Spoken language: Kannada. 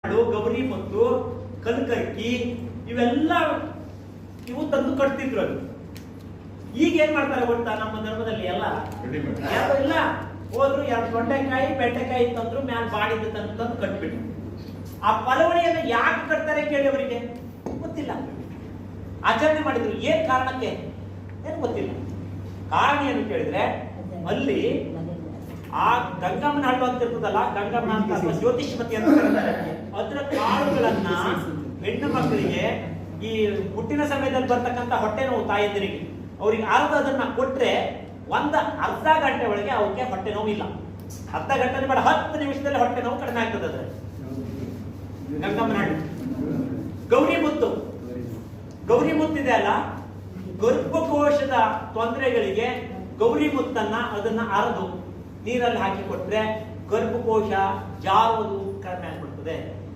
ಗೌರಿ ಮತ್ತು ಕಲ್ಕರ್ಕಿ ಇವೆಲ್ಲ ಇವು ತಂದು ಕಟ್ತಿದ್ರು ಅದು. ಈಗ ಏನ್ ಮಾಡ್ತಾರೆ ಗೊತ್ತಾ, ನಮ್ಮ ಧರ್ಮದಲ್ಲಿ ಎಲ್ಲ ಯಾರು ಇಲ್ಲ ಹೋದ್ರು 2 ತೊಂಡೆಕಾಯಿ ಬೆಂಡೆಕಾಯಿ ತಂದ್ರು ಮ್ಯಾಲ ಬಾಡಿದ ತಂದು ಕಟ್ಬಿಟ್ಟು. ಆ ಪಲವಳಿಯನ್ನು ಯಾಕೆ ಕಟ್ತಾರೆ ಕೇಳಿ ಅವರಿಗೆ ಗೊತ್ತಿಲ್ಲ. ಆಚರಣೆ ಮಾಡಿದ್ರು ಏನ್ ಕಾರಣಕ್ಕೆ ಏನು ಗೊತ್ತಿಲ್ಲ. ಕಾರಣ ಏನು ಕೇಳಿದ್ರೆ ಅಲ್ಲಿ ಆ ಗಂಗಮ್ಮನ ಹಣ್ಣು ಅಂತ ಇರ್ತದಲ್ಲ, ಗಂಗಮ್ಮ ಅಂತ ಅಥವಾ ಜ್ಯೋತಿಷ್ಮತಿ ಅಂತ ಕರೀತಾರೆ. ಅದರ ಕಾಳುಗಳನ್ನ ಹೆಣ್ಣು ಮಕ್ಕಳಿಗೆ ಈ ಹುಟ್ಟಿನ ಸಮಯದಲ್ಲಿ ಬರ್ತಕ್ಕಂಥ ಹೊಟ್ಟೆ ನೋವು ತಾಯಂದಿರಿಗೆ ಅವ್ರಿಗೆ ಅದನ್ನ ಕೊಟ್ರೆ ಅರ್ಧ ಗಂಟೆ ಒಳಗೆ ಅವಕ್ಕೆ ಹೊಟ್ಟೆ ನೋವು ಇಲ್ಲ. ಅರ್ಧ ಗಂಟೆ ಬೇಡ, 10 ನಿಮಿಷದಲ್ಲಿ ಹೊಟ್ಟೆ ನೋವು ಕಡಿಮೆ ಆಗ್ತದೆ. ಅದ್ರ ಗಂಗಮ್ಮನ ಹಣ್ಣು. ಗೌರಿ ಮುತ್ತಿದೆ ಅಲ್ಲ, ಗರ್ಭಕೋಶದ ತೊಂದರೆಗಳಿಗೆ ಗೌರಿ ಮುತ್ತನ್ನ ಅದನ್ನ ಅರೆದು ನೀರಲ್ಲಿ ಹಾಕಿ ಕೊಟ್ರೆ ಗರ್ಭಕೋಶ ಜಾರುವುದು ಕಡಿಮೆ ಆಗ್ಬಿಡ್ತದೆ.